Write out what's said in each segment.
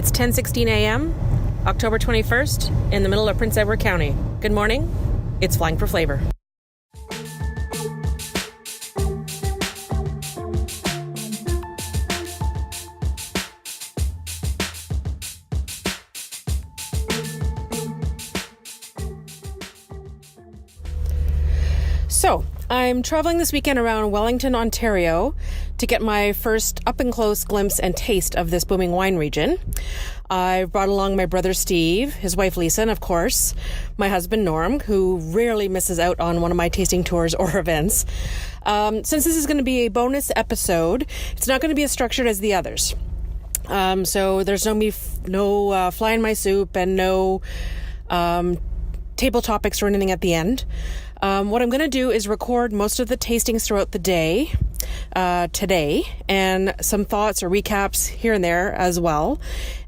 It's 10:16 a.m., October 21st, in the middle of Prince Edward County. Good morning. It's Flying for Flavor. So, I'm traveling this weekend around Wellington, Ontario to get my first up-and-close glimpse and taste of this booming wine region. I brought along my brother Steve, his wife Lisa, and of course, my husband Norm, who rarely misses out on one of my tasting tours or events. Since this is going to be a bonus episode, it's not going to be as structured as the others. So there's no fly in my soup and no table topics or anything at the end. What I'm going to do is record most of the tastings throughout the day today, and some thoughts or recaps here and there as well.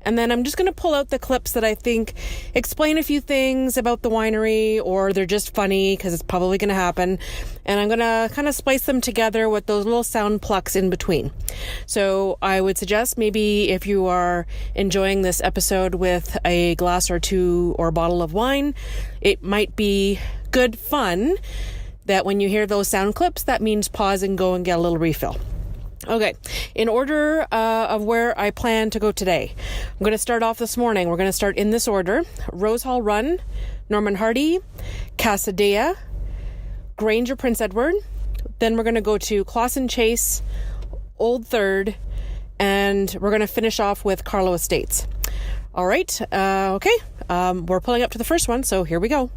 And then I'm just going to pull out the clips that I think explain a few things about the winery, or they're just funny because it's probably going to happen. And I'm going to kind of splice them together with those little sound plucks in between. So I would suggest maybe if you are enjoying this episode with a glass or two or bottle of wine, it might be good fun that when you hear those sound clips, that means pause and go and get a little refill. Okay, in order of where I plan to go today, I'm going to start off this morning. We're going to start in this order: Rose Hall Run, Norman Hardy, Casa Dea, Granger Prince Edward. Then we're going to go to Clausen Chase, Old Third, and we're going to finish off with Carlo Estates. All right, okay, we're pulling up to the first one, so here we go.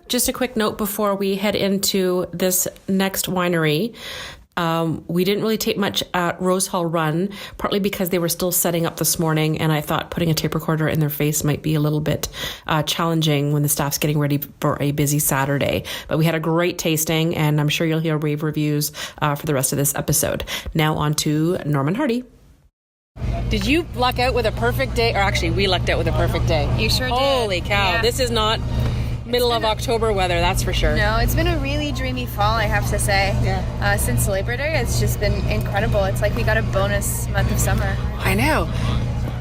Just a quick note before we head into this next winery. We didn't really take much at Rose Hall Run, partly because they were still setting up this morning, and I thought putting a tape recorder in their face might be a little bit challenging when the staff's getting ready for a busy Saturday. But we had a great tasting, and I'm sure you'll hear rave reviews for the rest of this episode. Now on to Norman Hardy. Did you luck out with a perfect day? Or actually, we lucked out with a perfect day. You sure did. Holy cow. Yeah. This is not middle of October weather, that's for sure. No, it's been a really dreamy fall, I have to say. Yeah. Since Labor Day, it's just been incredible. It's like we got a bonus month of summer. I know.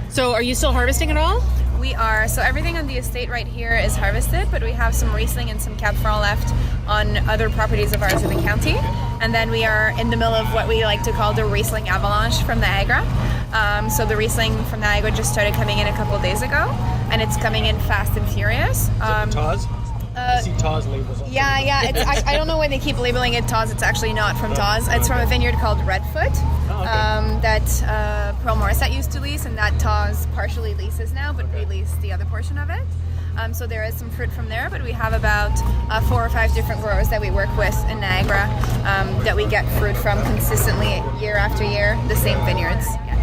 So are you still harvesting at all? We are. So everything on the estate right here is harvested, but we have some Riesling and some Cab Franc left on other properties of ours in the county. And then we are in the middle of what we like to call the Riesling avalanche from Niagara. So the Riesling from Niagara just started coming in a couple of days ago, and it's coming in fast and furious. Taz? I see Taz labels on Yeah. I don't know why they keep labeling it Taz. It's actually not from Taz. It's from a vineyard called Redfoot that Pearl Morissette used to lease, and that Taz partially leases now, but we lease the other portion of it. So there is some fruit from there, but we have about 4 or 5 different growers that we work with in Niagara that we get fruit from consistently year after year, the same vineyards. Yeah.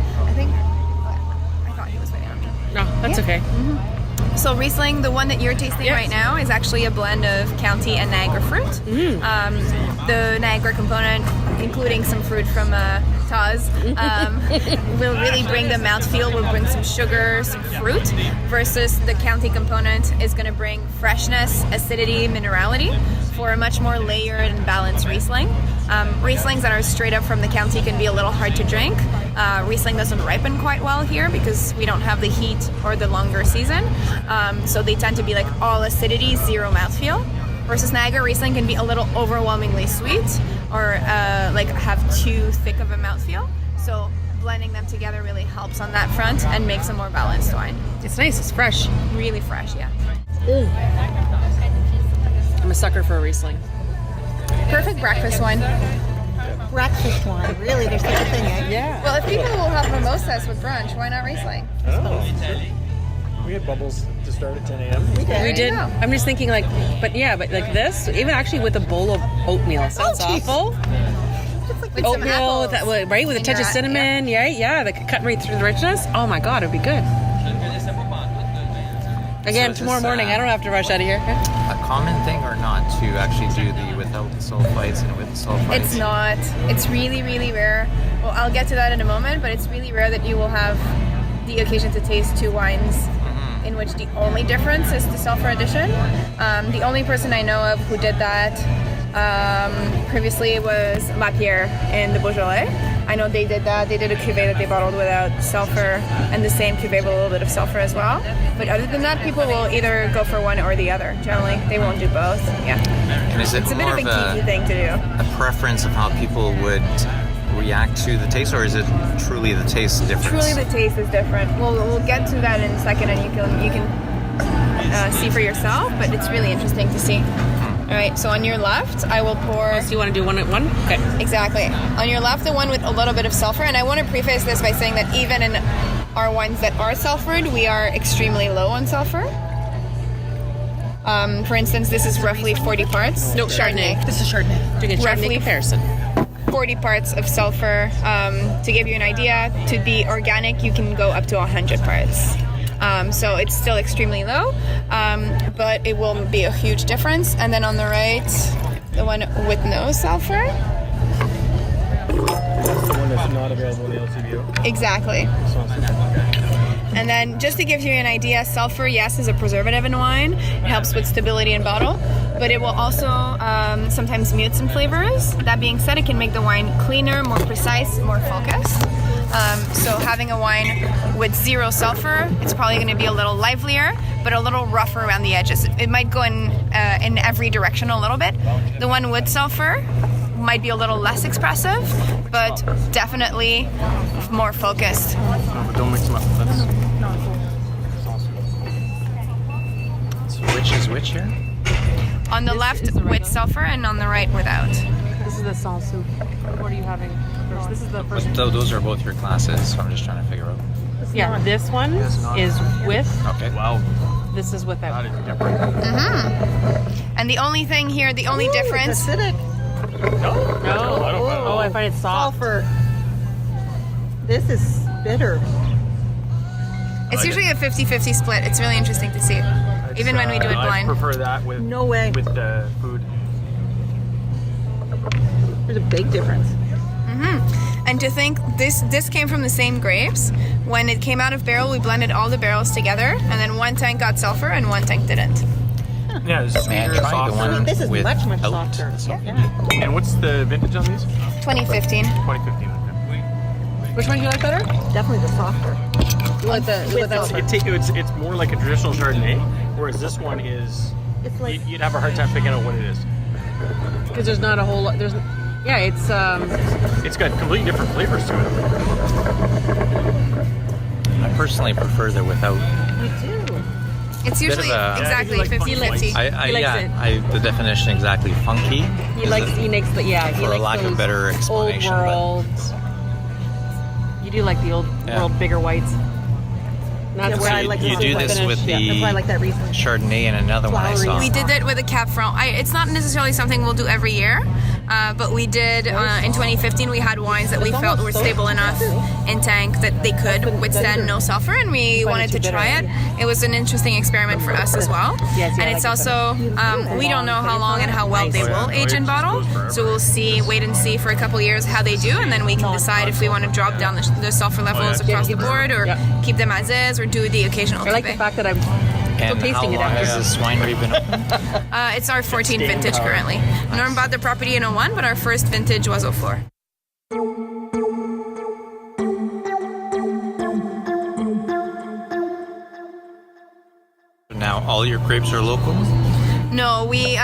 I thought he was waiting on me. No, that's okay. Mm-hmm. So Riesling, the one that you're tasting right now, is actually a blend of County and Niagara fruit. Mm. The Niagara component, including some fruit from Taz, will really bring the mouthfeel, will bring some sugar, some fruit, versus the County component is going to bring freshness, acidity, minerality for a much more layered and balanced Riesling. Rieslings that are straight up from the county can be a little hard to drink. Riesling doesn't ripen quite well here because we don't have the heat or the longer season. So they tend to be like all acidity, zero mouthfeel. Versus Niagara Riesling can be a little overwhelmingly sweet or like have too thick of a mouthfeel. So blending them together really helps on that front and makes a more balanced wine. It's nice. It's fresh. Really fresh, yeah. I'm a sucker for a Riesling. Perfect breakfast wine. Breakfast wine, really? There's such a thing, eh? Yeah. Well, if people will have mimosas with brunch, why not Riesling? We had bubbles to start at 10 a.m. We There did. you go. I'm just thinking like this, even actually with a bowl of oatmeal. Sounds geez. awful. With some Oatmeal, with apples right, with a in touch of your- cinnamon. Yeah, that could cut right through the richness. Oh my God, it'd be good. Again, So tomorrow this, morning. I don't have to rush out of here. a common thing or not to actually do the without the sulfites and with the sulfites? It's not. It's really, really rare. Well, I'll get to that in a moment, but it's really rare that you will have the occasion to taste two wines in which the only difference is the sulfur addition. The only person I know of who did that Previously it was La Pierre in the Beaujolais. I know they did that. They did a cuvee that they bottled without sulfur, and the same cuvee with a little bit of sulfur as well. But other than that, people will either go for one or the other. Generally, they won't do both. Yeah. And is it It's a bit more of a of geeky thing to do. a preference of how people would react to the taste, or is it truly the taste difference? Truly, the taste is different. We'll get to that in a second, and you can see for yourself. But it's really interesting to see. All right. So on your left, I will pour. So you want to do one at one? Okay. Exactly. On your left, the one with a little bit of sulfur. And I want to preface this by saying that even in our wines that are sulfured, we are extremely low on sulfur. For instance, this is roughly 40 parts. No, Chardonnay. This is Chardonnay. Doing a Chardonnay Roughly comparison. 40 parts of sulfur. To give you an idea, to be organic, you can go up to 100 parts. So it's still extremely low, but it will be a huge difference. And then on the right, the one with no sulfur. That's the one that's not available in the LCBO. Exactly. And then just to give you an idea, sulfur, yes, is a preservative in wine. It helps with stability in bottle, but it will also sometimes mute some flavors. That being said, it can make the wine cleaner, more precise, more focused. So having a wine with 0 sulfur, it's probably going to be a little livelier, but a little rougher around the edges. It might go in every direction a little bit. The one with sulfur might be a little less expressive, but definitely more focused. Don't mix them up. So which is which here? On the left is the with regular. sulfur, and on the right without. This is the sans soup. What are you having first? This is the first. Those are both your classes, so I'm just trying to figure out. Yeah, this one is with. Okay. Wow, This is without. that is different. And the only thing here, the only difference. It's acidic. No, No. I don't know. Oh, I find it soft. Sulfur. This is bitter. It's usually a 50-50 split. It's really interesting to see, even when we do it I blind. prefer that with No way. with the food. There's a big difference. And to think this came from the same grapes. When it came out of barrel, we blended all the barrels together, and then one tank got sulfur and one tank didn't. Yeah, it's May I sweeter, try the softer. one This is much, much without softer. the sulfur? Yeah. And what's the vintage on these? 2015. 2015. Okay. Which one do you like better? Definitely the softer. With the without. It's more like a traditional Chardonnay, whereas this one is. It's like You'd have a hard time picking out what it is. Because there's not a whole lot. There's. Yeah, it's. It's got completely different flavors to it. I personally prefer the without. we do. It's usually of a- exactly Yeah, you like 50-50. He likes it. The definition exactly funky. He is likes. it? He makes the. Yeah. He For likes lack of those better explanation, Old but- world. You do like the old Yeah. world bigger whites. That's Yeah, where so I like you the do super this finish. with Yeah. the That's why I like that Riesling. Chardonnay and another one I Flowery. saw. We did it with a Cab Franc. It's not necessarily something we'll do every year, but we did in 2015. We had wines that we felt were stable enough in tank that they could withstand no sulfur, and we wanted to try it. It was an interesting experiment for us as well. Yes, yeah, And I it's like it also we don't know how long and how well they will age in bottle, so we'll wait and see for a couple years how they do, and then we can decide if we want to drop down the sulfur levels across the board, or keep them as is, or do the occasional. I like the cuvee. fact that I'm still And how tasting it long after. has this winery been open? It's our 14th vintage currently. Norm bought the property in 01, but our first vintage was 04. Now all your grapes are local? No, we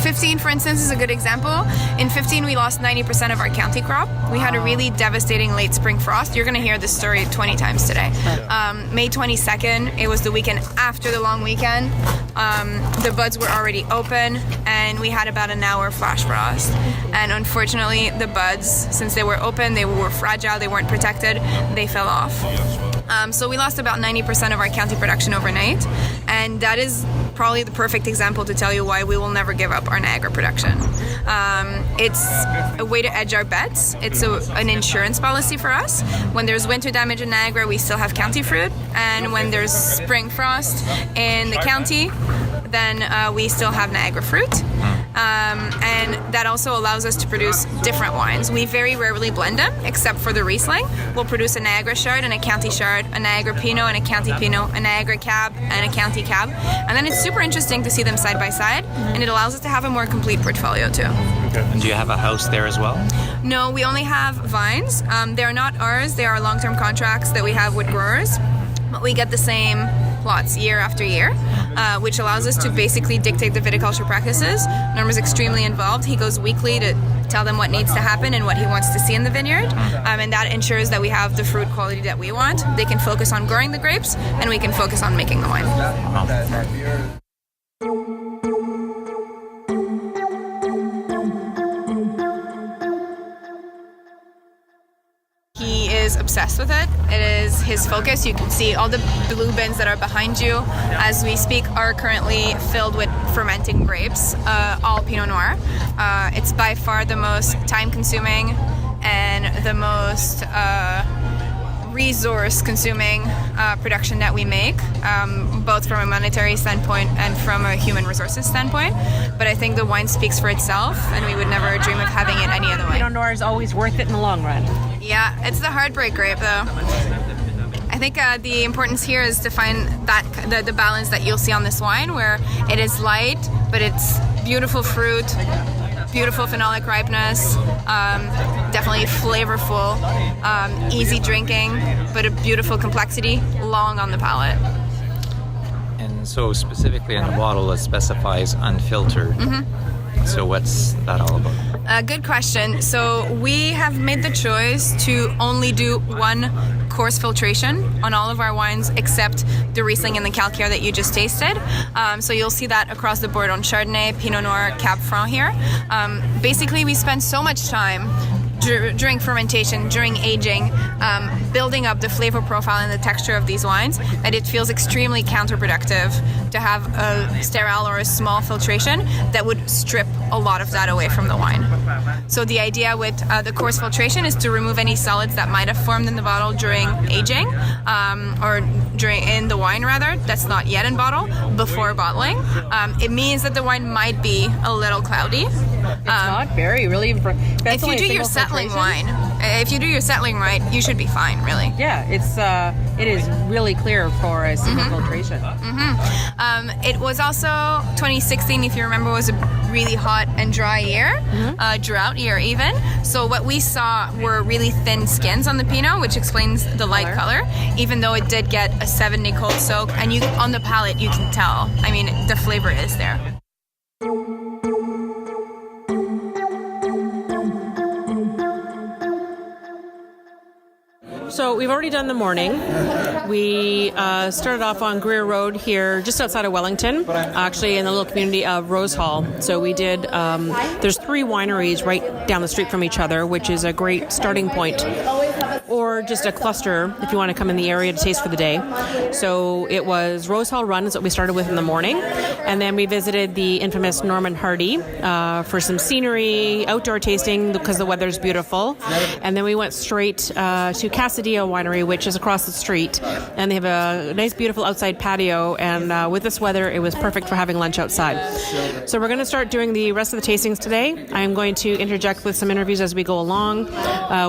15 for instance is a good example. In 15 we lost 90% of our county crop. We had a really devastating late spring frost. You're gonna hear this story 20 times today. May 22nd, it was the weekend after the long weekend. The buds were already open and we had about an hour flash frost. And unfortunately the buds, since they were open, they were fragile, they weren't protected, they fell off. So we lost about 90% of our county production overnight, and that is probably the perfect example to tell you why we will never give up our Niagara production. It's a way to edge our bets. It's an insurance policy for us. When there's winter damage in Niagara, we still have county fruit, and when there's spring frost in the county, then we still have Niagara fruit. And that also allows us to produce different wines. We very rarely blend them, except for the Riesling. We'll produce a Niagara Chard and a Chianti Chard, a Niagara Pinot and a Chianti Pinot, a Niagara Cab and a Chianti Cab. And then it's super interesting to see them side by side, and it allows us to have a more complete portfolio too. And do you have a house there as well? No, we only have vines. They're not ours. They are long-term contracts that we have with growers. But we get the same plots year after year, which allows us to basically dictate the viticulture practices. Norm is extremely involved. He goes weekly to tell them what needs to happen and what he wants to see in the vineyard. And that ensures that we have the fruit quality that we want. They can focus on growing the grapes, and we can focus on making the wine. He is obsessed with it. It is his focus. You can see all the blue bins that are behind you as we speak are currently filled with fermenting grapes, all Pinot Noir. It's by far the most time-consuming and the most resource-consuming production that we make, both from a monetary standpoint and from a human resources standpoint. But I think the wine speaks for itself, and we would never dream of having it any other way. Pinot Noir is always worth it in the long run. Yeah, it's the heartbreak grape, though. I think the importance here is to find that the balance that you'll see on this wine, where it is light, but it's beautiful fruit, beautiful phenolic ripeness, definitely flavorful, easy drinking, but a beautiful complexity, long on the palate. And so specifically on the bottle, it specifies unfiltered. So what's that all about? Good question. So we have made the choice to only do one coarse filtration on all of our wines except the Riesling and the Calcaire that you just tasted. So you'll see that across the board on Chardonnay, Pinot Noir, Cab Franc here. Basically, we spend so much time during fermentation, during aging, building up the flavor profile and the texture of these wines, that it feels extremely counterproductive to have a sterile or a small filtration that would strip a lot of that away from the wine. So the idea with the coarse filtration is to remove any solids that might have formed in the bottle during aging, or in the wine rather, that's not yet in bottle, before bottling. It means that the wine might be a little cloudy. It's not very, really. If you do your settling wine, if you do your settling right, you should be fine, really. Yeah, it is really clear for a single filtration. It was also 2016, if you remember, was a really hot and dry year, drought year even. So what we saw were really thin skins on the Pinot, which explains the light color, even though it did get a 7-day cold soak. And you, on the palate, you can tell. I mean, the flavor is there. So we've already done the morning. We started off on Greer Road here, just outside of Wellington, actually in the little community of Rose Hall. So we did, there's 3 wineries right down the street from each other, which is a great starting point, or just a cluster if you want to come in the area to taste for the day. So it was Rose Hall Run is what we started with in the morning. And then we visited the infamous Norman Hardy for some scenery, outdoor tasting because the weather's beautiful. And then we went straight to Casadillo Winery, which is across the street. And they have a nice, beautiful outside patio. And with this weather, it was perfect for having lunch outside. So we're going to start doing the rest of the tastings today. I'm going to interject with some interviews as we go along.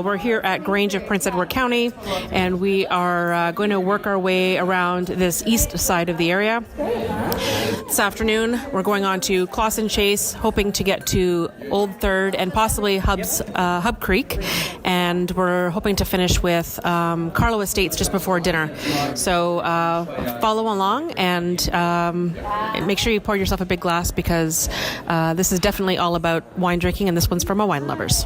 We're here at Grange of Prince Edward County, and we are going to work our way around this east side of the area. This afternoon, we're going on to Clawson Chase, hoping to get to Old Third and possibly Hub Creek, and we're hoping to finish with Carlo Estates just before dinner. So follow along and make sure you pour yourself a big glass because this is definitely all about wine drinking, and this one's for my wine lovers.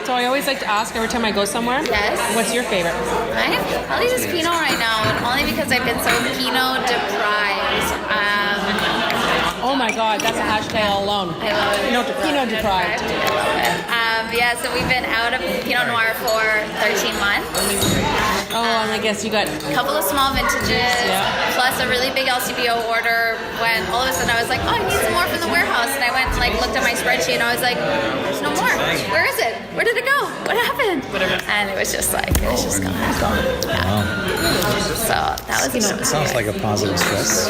So I always like to ask every time I go somewhere, Yes. what's your favorite? I have probably just Pinot right now, and only because I've been so Pinot deprived. Oh my God, that's a hashtag all alone. I love it. Pinot deprived. Yeah, so we've been out of Pinot Noir for 13 months. Oh, and I guess you got... A couple of small vintages, plus a really big LCBO order when all of a sudden I was like, oh, I need some more from the warehouse. And I went and looked at my spreadsheet and I was like, there's no more. Where is it? Where did it go? What happened? And it was just gone. Yeah. that was Sounds like a positive stress.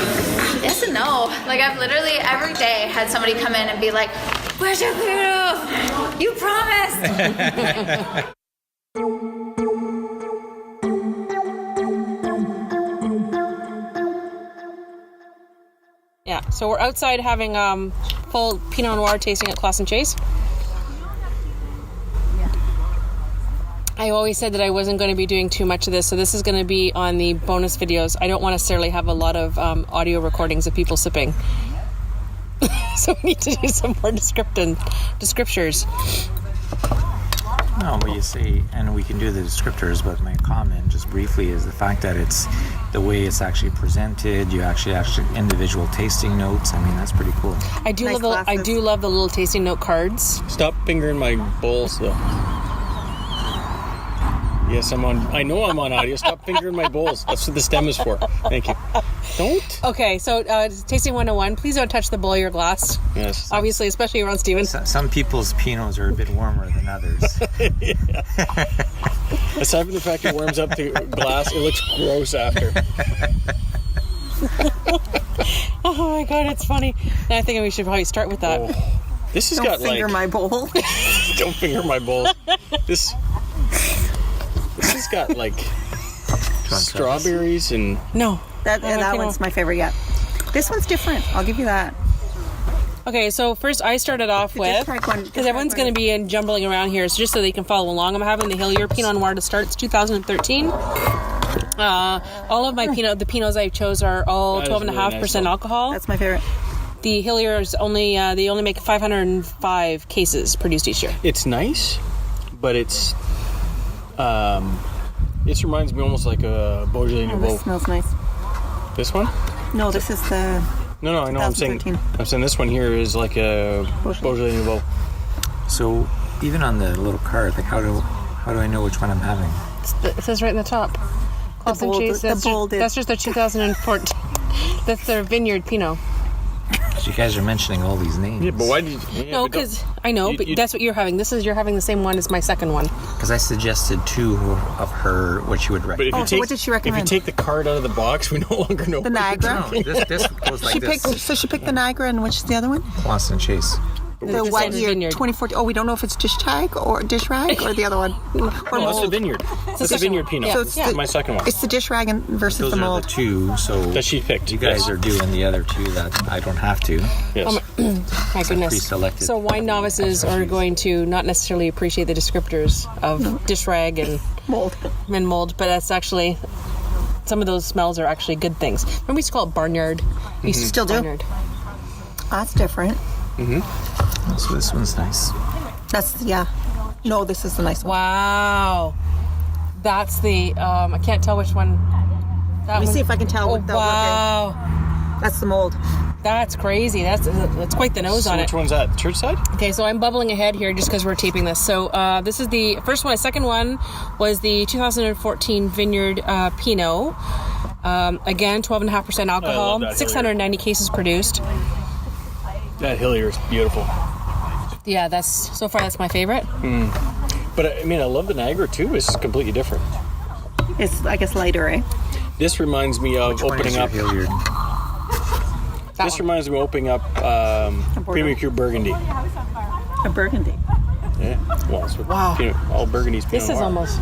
Yes and no. Like I've literally every day had somebody come in and be like, "Where's your Pinot? You promised." Yeah, so we're outside having full Pinot Noir tasting at Clausen Chase. I always said that I wasn't going to be doing too much of this, so this is going to be on the bonus videos. I don't want to necessarily have a lot of audio recordings of people sipping. So we need to do some more descriptors. No, but you say, and we can do the descriptors, but my comment just briefly is the fact that it's the way it's actually presented. You actually individual tasting notes. I mean, that's pretty cool. I do Nice love the little tasting note cards. Stop fingering my bowls, though. Yes, I know I'm on audio. Stop fingering my bowls. That's what the stem is for. Thank you. Don't. Okay, so tasting 101. Please don't touch the bowl of your glass. Yes. Obviously, especially around Steven. Some people's Pinots are a bit warmer than others. Aside from the fact it warms up the glass, it looks gross after. Oh my god, it's funny. And I think we should probably start with that. Oh, this has Don't got finger like... my bowl. Don't finger my bowls. This has got like strawberries and... No. That Pinot. one's my favorite yet. This one's different. I'll give you that. Okay, so first I started off with, try one- because everyone's going to be jumbling around here, so just so they can follow along, I'm having the Hillier Pinot Noir to start. It's 2013. All of my the Pinots I chose are all That is 12.5% really nice, though. alcohol. That's my favorite. The Hillier is only they only make 505 cases produced each year. It's nice, but it's... this reminds me almost like a Beaujolais Oh, Nouveau. this smells nice. This one? No, this is the... No, I know. I'm saying 2013. this one here is like a Beaujolais Nouveau. So even on the little card, like how do I know which one I'm having? It says right in the top. Clausen bold- Chase, the that's, bolded. that's just their 2014. That's their vineyard Pinot. You guys are mentioning all these names. Yeah, but why did you... Yeah, No, but don't- because I know, but that's what you're having. You're having the same one as my second one. Because I suggested two of her, what you would But recommend. if you so take, what did she If recommend? you take the card out of the box, we no longer know. The Niagara. No, this goes like She this. picked. So she picked the Niagara, and which is the other one? Clausen Chase. The Just white says year, vineyard. 2014. Oh, we don't know if it's dish rag or the other one. Or No, that's the mold. vineyard. That's the second vineyard one. Pinot. Yeah. So it's Yeah. My second one. It's the dish rag versus Those the are mold. the two, so That she picked. you guys yes. are doing the other two that I don't have to. Yes. My goodness. pre-selected. So wine novices are going to not necessarily appreciate the descriptors of dish rag and Mold. mold, but that's actually some of those smells are actually good things. Remember we used to call it barnyard. We used to Still do. barnyard. That's different. So this one's nice. That's No, this is the nice one. Wow, that's the I can't tell which one. That Let me one. see if I can tell Oh what the wow, That's the mold. that's crazy. That's quite the nose So on which it. one's that? Church side? Okay, so I'm bubbling ahead here just because we're taping this. So this is the first one. The second one was the 2014 Vineyard Pinot. Again, 12.5% alcohol, that 690 cases produced. That Hillier is beautiful. Yeah, that's my favorite. But I mean, I love the Niagara too. It's completely different. It's, I guess, lighter, eh? This reminds me of Which one is opening your up. Hilliard? That This one. reminds me of opening up Premium Cure Burgundy. A burgundy. Yeah. Well, it's Wow. all Burgundy's Pinot This is Noir. almost.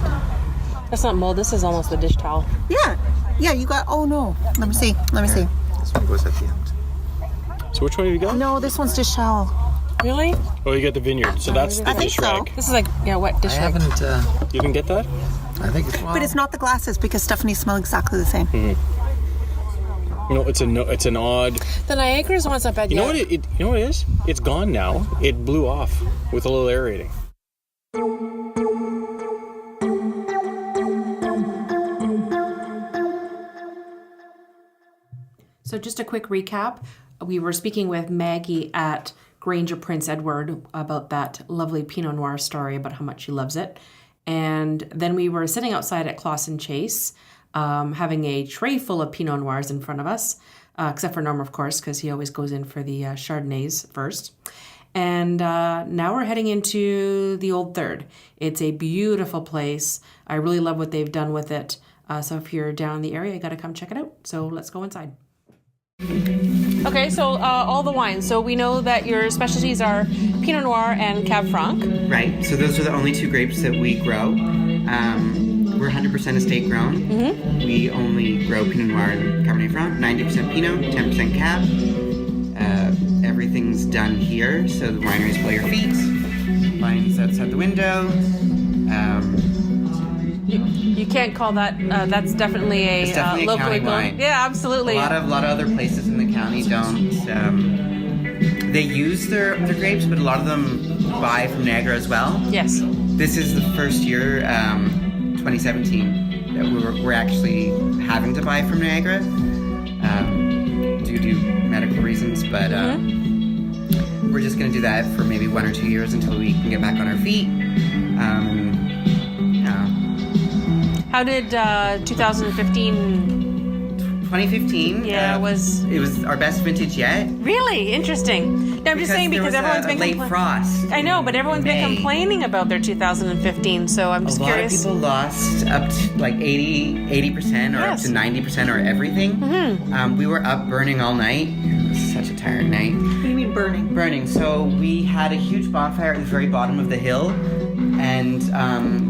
That's not mold. This is almost the dish towel. Yeah. Yeah, you got... Oh, no. Let me see. This one goes at the end. So which one have you got? No, this one's dish towel. Really? Oh, you got the Vineyard. So that's the I think dish so. rag. This is like wet I dish rag. haven't. You didn't get that? I think it's. But it's not the glasses because Stephanie's smell exactly the same. You know, it's an odd. The Niagara's one's not bad You yet. know what it? You know what it is? It's gone now. It blew off with a little aerating. So just a quick recap. We were speaking with Maggie at Granger Prince Edward about that lovely Pinot Noir story about how much she loves it. And then we were sitting outside at Clausen Chase, having a tray full of Pinot Noirs in front of us, except for Norm, of course, because he always goes in for the Chardonnays first. And now we're heading into the Old Third. It's a beautiful place. I really love what they've done with it. So if you're down in the area, you got to come check it out. So let's go inside. Okay, so all the wines. So we know that your specialties are Pinot Noir and Cab Franc. Right. So those are the only 2 grapes that we grow. We're 100% estate grown. Mm-hmm. We only grow Pinot Noir and Cabernet Franc, 90% Pinot, 10% Cab. Everything's done here, so the wineries below your feet. Wines outside the window. You can't call that. That's definitely It's definitely a locally county wine. Yeah, absolutely. A lot of other places in the county don't. They use their grapes, but a lot of them buy from Niagara as well. Yes. This is the first year, 2017, that we're actually having to buy from Niagara due to medical reasons. But we're just going to do that for maybe 1 or 2 years until we can get back on our feet. How did 2015? 2015. Yeah, it was our best vintage yet. Really interesting. No, I'm just saying because there was everyone's been late frost. I know, but everyone's been May. complaining about their 2015. So I'm just A lot of curious. people lost up to like 80% or Yes. up to 90% or everything. Mm-hmm. We were up burning all night. It was such a tired night. What do you mean burning? Burning. So we had a huge bonfire at the very bottom of the hill, and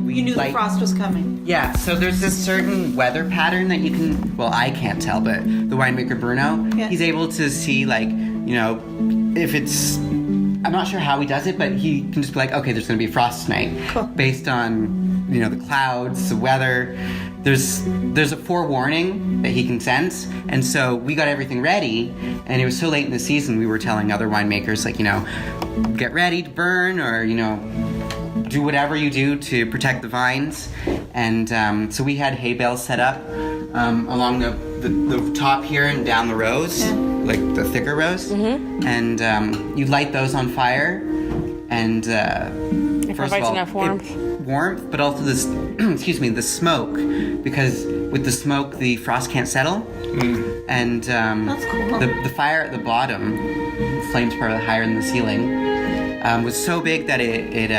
we You knew the frost was coming. Yeah, so there's this certain weather pattern that you can, well, I can't tell, but the winemaker Bruno, Yeah. he's able to see, like, if it's, I'm not sure how he does it, but he can just be like, okay, there's going to be frost tonight. Cool. Based on, the clouds, the weather. There's a forewarning that he can sense, and so we got everything ready, and it was so late in the season, we were telling other winemakers, like, get ready to burn, or, do whatever you do to protect the vines. And so we had hay bales set up along the top here and down the rows, like the thicker rows. Mm-hmm. And you light those on fire. And It first of provides all, enough warmth. warmth, but also this, the smoke. Because with the smoke, the frost can't settle. Mm. And That's cool. the fire at the bottom, flames probably higher than the ceiling, was so big that it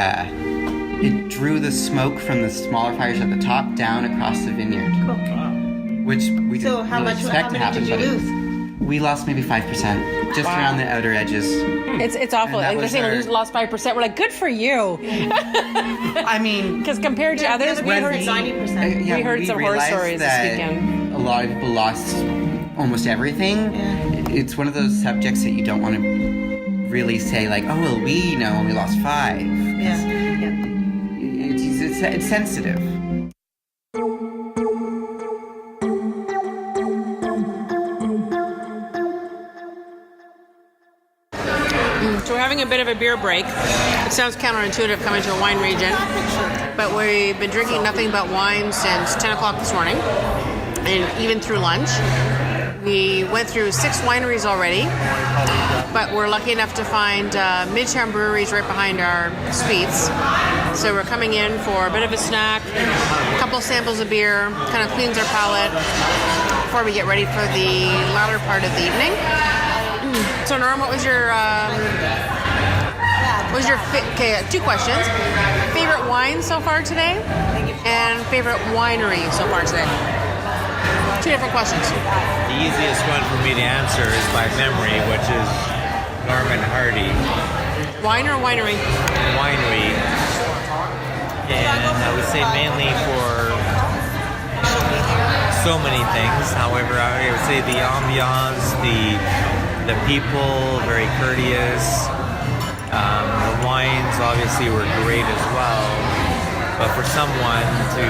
drew the smoke from the smaller fires at the top down across the vineyard. Cool. Which we So didn't how really much? expect How to many happen, did you but lose? we lost maybe 5%, just around the outer edges. It's awful. And that Like they're was saying our- we lost 5%. We're like, good for you. I mean, Because compared to others, we when heard we- 90%. yeah, We heard some horror realized stories this that weekend. A lot of people lost almost everything. Yeah. It's one of those subjects that you don't want to really say, like, oh, well, we only lost 5. Yeah. It's sensitive. So we're having a bit of a beer break. It sounds counterintuitive coming to a wine region, but we've been drinking nothing but wine since 10 o'clock this morning, and even through lunch. We went through 6 wineries already, but we're lucky enough to find Midtown Breweries right behind our suites. So we're coming in for a bit of a snack, a couple samples of beer, kind of cleans our palate before we get ready for the latter part of the evening. So Norm, what was your okay, 2 questions. Favorite wine so far today? And favorite winery so far today? 2 different questions. The easiest one for me to answer is by memory, which is Norman Hardy Wine or winery? Winery. And I would say mainly for so many things. However, I would say the ambiance, the people, very courteous. The wines obviously were great as well. But for someone to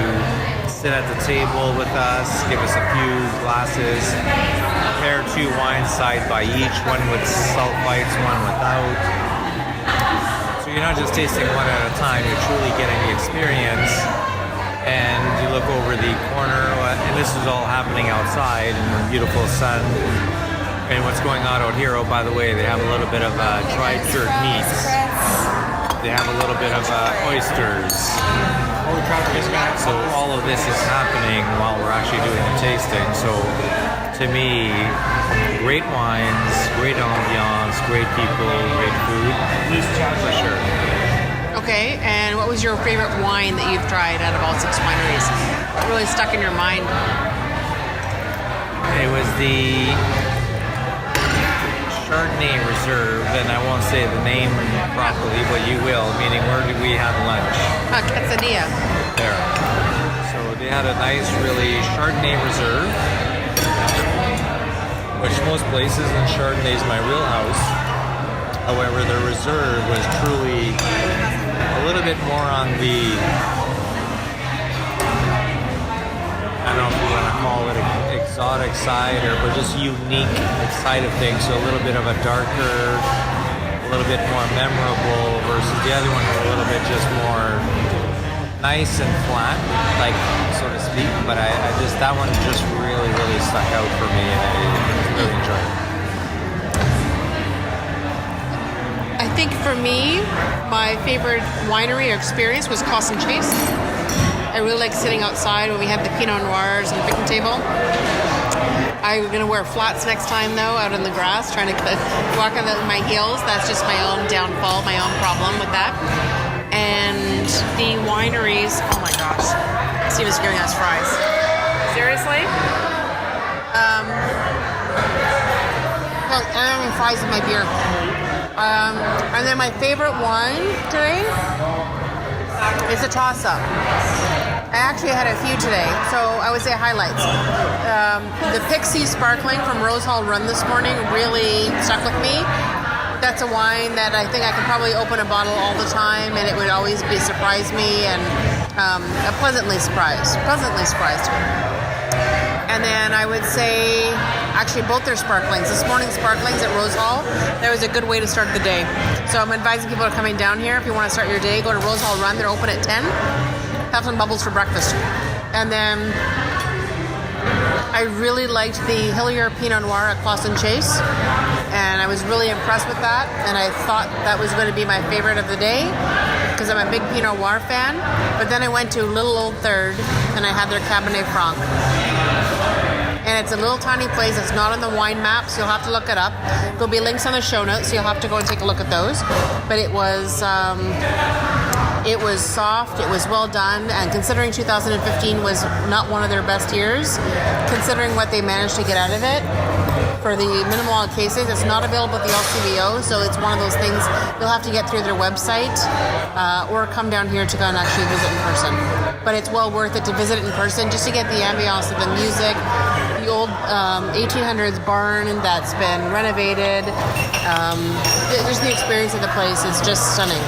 sit at the table with us, give us a few glasses, pair 2 wines side by each, one with sulfites, one without. So you're not just tasting one at a time, you're truly getting the experience. And you look over the corner, and this is all happening outside in the beautiful sun. And what's going on out here, oh, by the way, they have a little bit of dried jerk meats. They have a little bit of oysters. So all of this is happening while we're actually doing the tasting. So to me, great wines, great ambiance, great people, great food, for sure. Okay, and what was your favorite wine that you've tried out of all 6 wineries? What really stuck in your mind? It was the Chardonnay Reserve, and I won't say the name properly, but you will, meaning where did we have lunch? Quesadilla. There. So they had a nice, really Chardonnay Reserve, which most places in Chardonnay is my wheelhouse. However, the Reserve was truly a little bit more on the, I don't know if you want to call it exotic side but just unique side of things. So a little bit of a darker, a little bit more memorable versus the other one were a little bit just more nice and flat, like so to speak. But I just, that one just really, really stuck out for me, and I really enjoyed it. I think for me, my favorite winery or experience was Clausen Chase. I really like sitting outside when we had the Pinot Noirs and the picnic table. I'm going to wear flats next time, though, out in the grass, trying to walk on my heels. That's just my own downfall, my own problem with that. And the wineries, oh my gosh. Steve is giving us fries. Seriously? I'm having fries with my beer. And then my favorite wine today is a toss-up. I actually had a few today, so I would say highlights. The Pixie Sparkling from Rose Hall Run this morning really stuck with me. That's a wine that I think I could probably open a bottle all the time, and it would always surprise me, and pleasantly surprised. And then I would say, actually both their sparklings. This morning's sparklings at Rose Hall, that was a good way to start the day. So I'm advising people to coming down here. If you want to start your day, go to Rose Hall Run. They're open at 10. Have some bubbles for breakfast. And then I really liked the Hillier Pinot Noir at Clausen Chase. And I was really impressed with that. And I thought that was going to be my favorite of the day because I'm a big Pinot Noir fan. But then I went to Little Old Third and I had their Cabernet Franc. And it's a little tiny place. It's not on the wine map, so you'll have to look it up. There'll be links on the show notes, so you'll have to go and take a look at those. But it was soft, it was well done, and considering 2015 was not one of their best years, considering what they managed to get out of it, for the minimal cases, it's not available at the LCBO, so it's one of those things you'll have to get through their website or come down here to go and actually visit in person. But it's well worth it to visit it in person just to get the ambiance of the music, the old 1800s barn that's been renovated. Just the experience of the place is just stunning.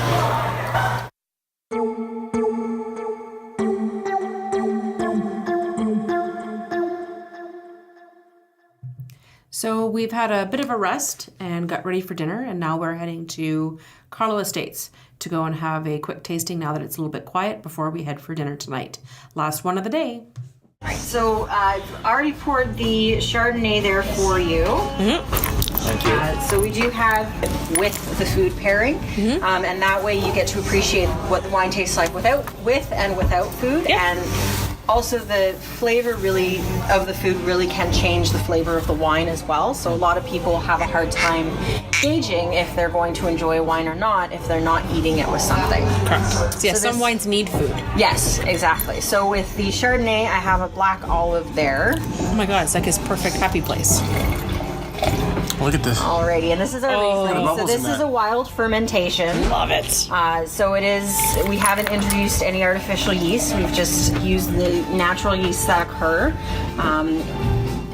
So we've had a bit of a rest and got ready for dinner, and now we're heading to Carlow Estates to go and have a quick tasting now that it's a little bit quiet before we head for dinner tonight. Last one of the day. All right, so I've already poured the Chardonnay there for you. Thank you. So we do have with the food pairing, and that way you get to appreciate what the wine tastes like with and without food. Yeah. And also the flavor really of the food really can change the flavor of the wine as well. So a lot of people have a hard time gauging if they're going to enjoy a wine or not if they're not eating it with something. Yes, some wines need food. Yes, exactly. So with the Chardonnay, I have a black olive there. Oh my God, it's like his perfect happy place. Look at this. Alrighty, and this is our Riesling. So this is a wild fermentation. Love it. So it is, we haven't introduced any artificial yeast. We've just used the natural yeasts that occur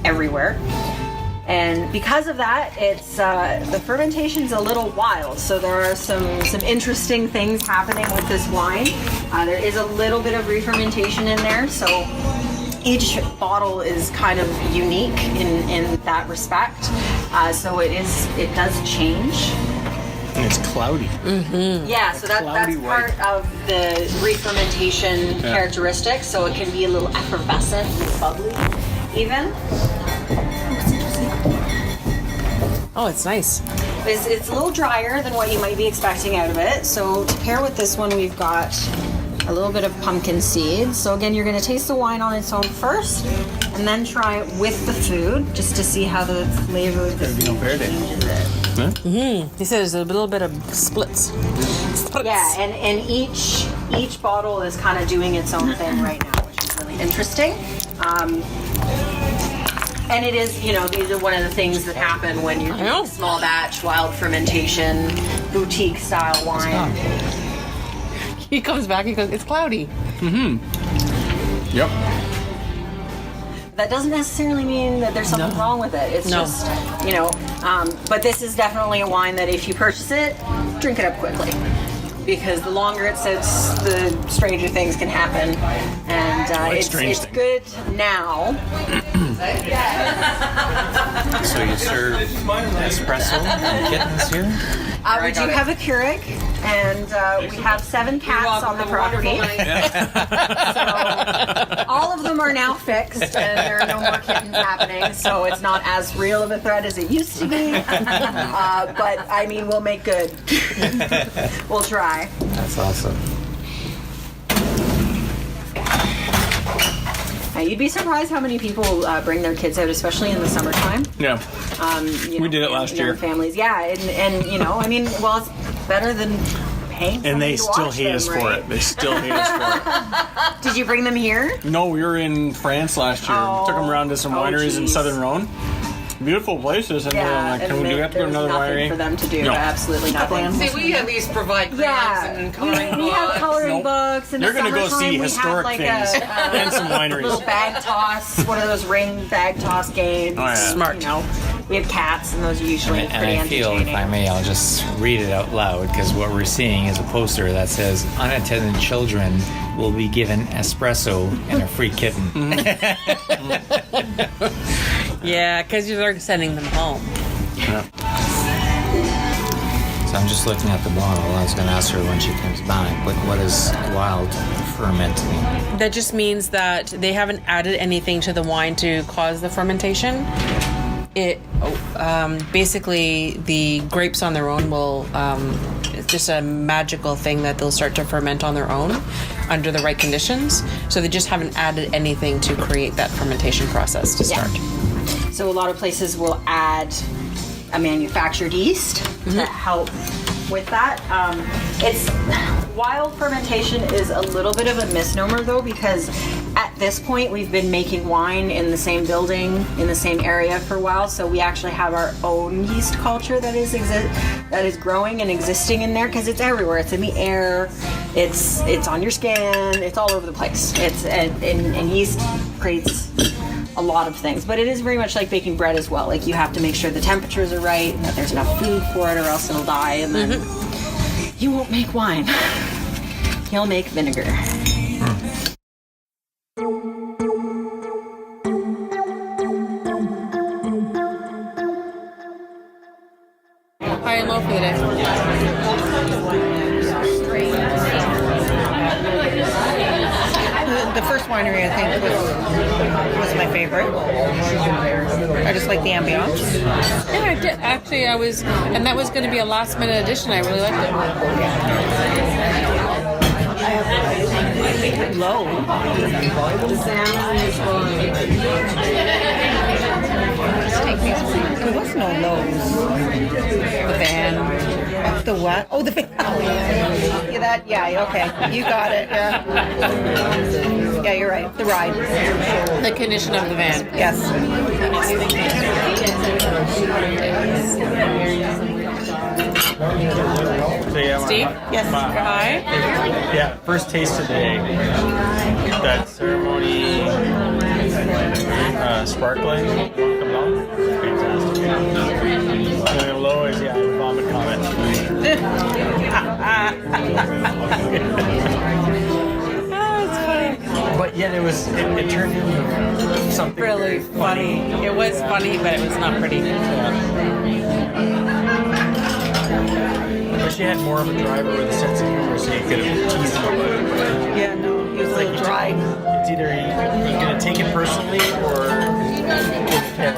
everywhere. And because of that, it's the fermentation's a little wild. So there are some interesting things happening with this wine. There is a little bit of re-fermentation in there, so each bottle is kind of unique in that respect. So it does change. And it's cloudy. Mm-hmm. Yeah, so that's part of the re-fermentation characteristics. So it can be a little effervescent and bubbly, even. Oh, it's nice. It's a little drier than what you might be expecting out of it. So to pair with this one, we've got a little bit of pumpkin seeds. So again, you're going to taste the wine on its own first, and and then try it with the food just to see how the flavor of the food changes it. He says a little bit of splits. Yeah, and each bottle is kind of doing its own thing right now, which is really interesting. And it is, these are one of the things that happen when you're doing small batch, wild fermentation, boutique style wine. He comes back, he goes, it's cloudy. Yep. That doesn't necessarily mean that there's something wrong with it. It's just, but this is definitely a wine that if you purchase it, drink it up quickly. Because the longer it sits, the stranger things can happen. And it's good now. So you serve espresso and kittens here? We do have a Keurig, and we have 7 cats on the property. So all of them are now fixed, and there are no more kittens happening. So it's not as real of a threat as it used to be. But I mean, we'll make good. We'll try. That's awesome. You'd be surprised how many people bring their kids out, especially in the summertime. Yeah. We did it last year. Families, yeah, and I mean, well, it's better than paying. And they to still watch hate them, us for right? it. They still hate us for it. Did you bring them here? No, we were in France last year. Took them around to some wineries in Southern Rhone. Beautiful places, and do we have to go to another winery? For them to do, No. absolutely nothing. See, we at least provide crayons and coloring we have books. coloring books. In They're the going to go see summertime, historic we have, things and some wineries. Little bag toss, one of those ring bag toss games. Oh, yeah. Smart. We have cats, and those are usually And pretty I feel, if entertaining. I may, I'll just read it out loud because what we're seeing is a poster that says unattended children will be given espresso and a free kitten. Yeah, because you're sending them home. So I'm just looking at the bottle. I was going to ask her when she comes back, but what is wild fermenting? That just means that they haven't added anything to the wine to cause the fermentation. It basically the grapes on their own will. It's just a magical thing that they'll start to ferment on their own under the right conditions. So they just haven't added anything to create that fermentation process to start. So a lot of places will add a manufactured yeast to help with that. It's wild fermentation is a little bit of a misnomer though, because at this point we've been making wine in the same building in the same area for a while, so we actually have our own yeast culture that is growing and existing in there because it's everywhere. It's in the air, it's on your skin, it's all over the place. And yeast creates a lot of things, but it is very much like baking bread as well. Like you have to make sure the temperatures are right and that there's enough food for it, or else it'll die, and then you won't make wine. You'll make vinegar. High and low for the day. The first winery, I think, was my favorite. I just like the ambiance. Yeah, I did. Actually, and that was going to be a last minute addition. I really liked it. Low. There was no lows. The van. The what? Oh, the van. Yeah, okay. You got it, yeah. Yeah, you're right. The ride. The condition of the van. Yes. So, yeah, Steve? Yes. Hi. Yeah, first taste of the day. That ceremony sparkling. Fantastic. And low is, vomit comment. But yet it turned into something Really funny. It was funny, but it was not pretty. But she had more of a driver with a sense of humor, so you could have teased him about it. Yeah, no, he was a little dry. It's either you're going to take it personally or didn't care.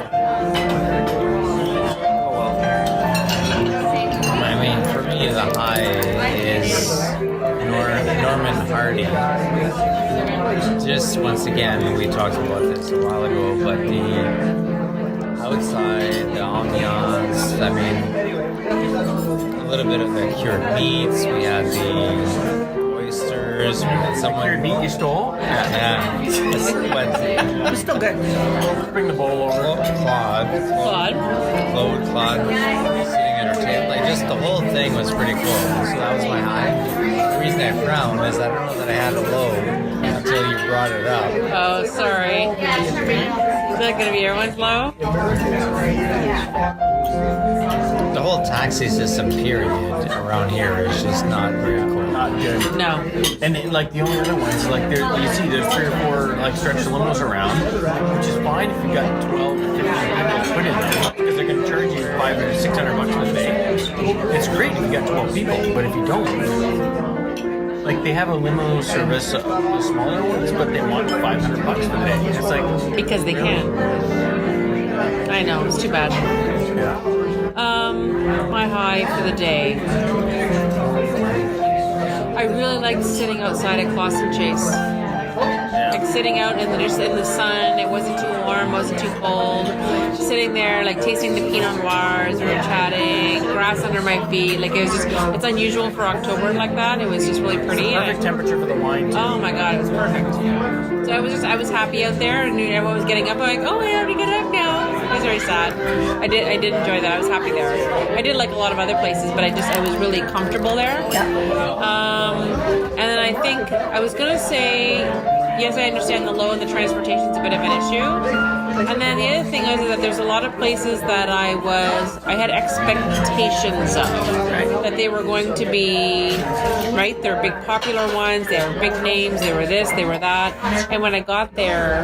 I mean, for me, the high is Norman Hardy. just once again, we talked about this a while ago, but the outside, the ambiance, I mean, a little bit of the cured meats, we had the oysters, we had someone... Cured meat you stole? Yeah. But It's still good. Bring the bowl over. Claude, sitting at her table, like just the whole thing was pretty cool. So that was my high. The reason I frowned is I don't know that I had a low until you brought it up. Oh, sorry. Is that going to be everyone's low? The whole taxi system period around here is just not very cool. Not good. No. And like the only other ones, like there, you see there's 3 or 4 like stretch limos around, which is fine if you got 12, 15 people put in there, because they're going to charge you $500, $600 for the day. It's great if you got 12 people, but if you don't, like they have a limo service, the smaller ones, but they want $500 for the day. It's like Because they can. I know, it's too bad. yeah. My high for the day. I really liked sitting outside at Clausen Chase. Like sitting out in the sun, it wasn't too warm, wasn't too cold. Sitting there, like tasting the Pinot Noirs, we were chatting, grass under my feet. Like it was just, it's unusual for October like that. It was just really pretty. Perfect temperature for the wine too. Oh my god, it was perfect. So I was happy out there, and everyone was getting up. I'm like, oh, I have to get up now. I was very sad. I did enjoy that. I was happy there. I did like a lot of other places, but I was really comfortable there. And then I think I was gonna say, yes, I understand the low and the transportation's a bit of an issue. And then the other thing is that there's a lot of places that I had expectations of, that they were going to be, right? They're big popular ones, they were big names, they were this, they were that. And when I got there,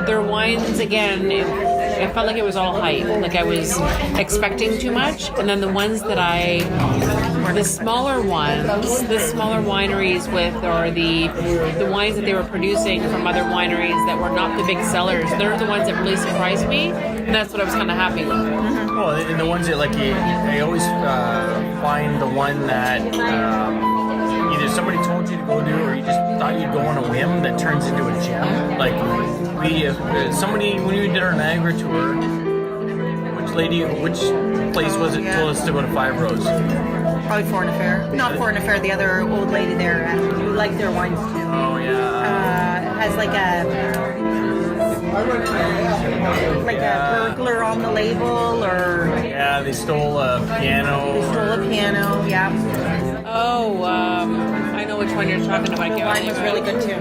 their wines, again, I felt like it was all hype. Like I was expecting too much. And then the ones that the smaller wineries or the wines that they were producing from other wineries that were not the big sellers, they're the ones that really surprised me. And that's what I was kind of happy with. Well, and the ones that like I always find the one that either somebody told you to go do or you just thought you'd go on a whim that turns into a gem. Like somebody, when we did our Niagara tour, which place was it told us to go to 5 Rose? Probably Foreign Affair. Not Foreign Affair, the other old lady there. We like their wines too. Oh, yeah. It has like a burglar on the label, or... Yeah, they stole a piano. Yeah. Oh, I know which one you're talking about. The wine was really good too.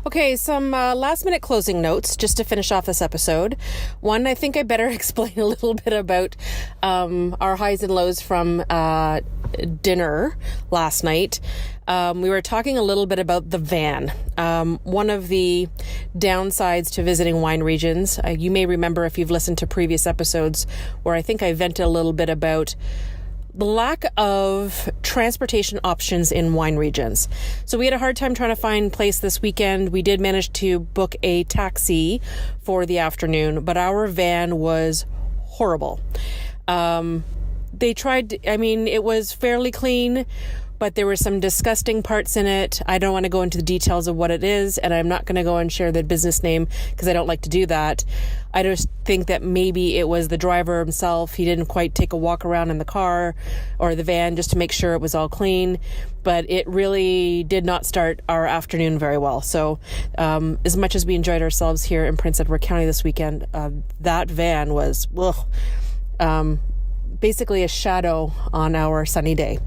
Okay, some last-minute closing notes just to finish off this episode. One, I think I better explain a little bit about our highs and lows from dinner last night. We were talking a little bit about the van. One of the downsides to visiting wine regions, you may remember if you've listened to previous episodes where I think I vented a little bit about the lack of transportation options in wine regions. So we had a hard time trying to find a place this weekend. We did manage to book a taxi for the afternoon, but our van was horrible. They tried, it was fairly clean, but there were some disgusting parts in it. I don't want to go into the details of what it is, and I'm not going to go and share the business name because I don't like to do that. I just think that maybe it was the driver himself. He didn't quite take a walk around in the car or the van just to make sure it was all clean, but it really did not start our afternoon very well. So as much as we enjoyed ourselves here in Prince Edward County this weekend, that van was basically a shadow on our sunny day.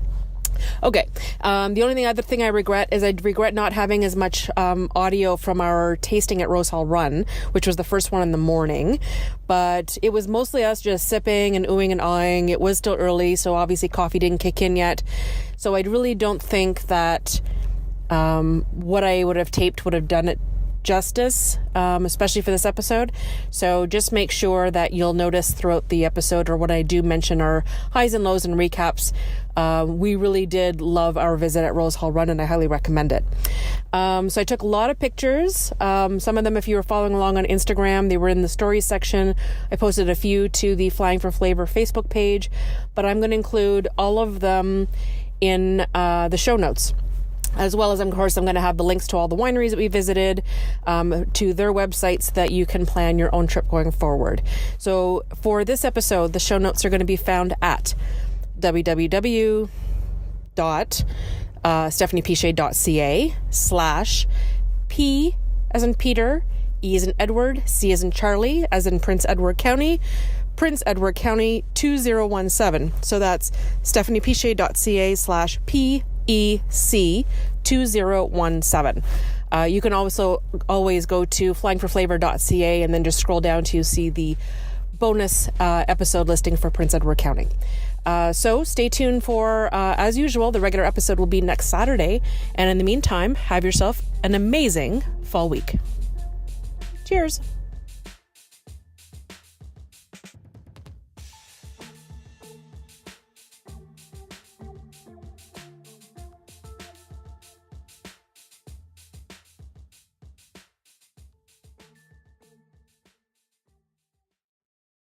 Okay. The only other thing I regret is I regret not having as much audio from our tasting at Rose Hall Run, which was the first one in the morning. But it was mostly us just sipping and oohing and ahhing. It was still early, so obviously coffee didn't kick in yet. So I really don't think that what I would have taped would have done it justice, especially for this episode. So just make sure that you'll notice throughout the episode, or when I do mention our highs and lows and recaps, we really did love our visit at Rose Hall Run, and I highly recommend it. So I took a lot of pictures. Some of them, if you were following along on Instagram, they were in the stories section. I posted a few to the Flying for Flavor Facebook page, but I'm going to include all of them in the show notes. As well as, of course, I'm going to have the links to all the wineries that we visited, to their websites, so that you can plan your own trip going forward. So for this episode, the show notes are going to be found at www.stephaniepichet.ca/P as in Peter, E as in Edward, C as in Charlie, as in Prince Edward County, 2017. So that's stephaniepichet.ca/PEC 2017. You can also always go to flyingforflavor.ca and then just scroll down to see the bonus episode listing for Prince Edward County. So stay tuned for, as usual, the regular episode will be next Saturday. And in the meantime, have yourself an amazing fall week. Cheers.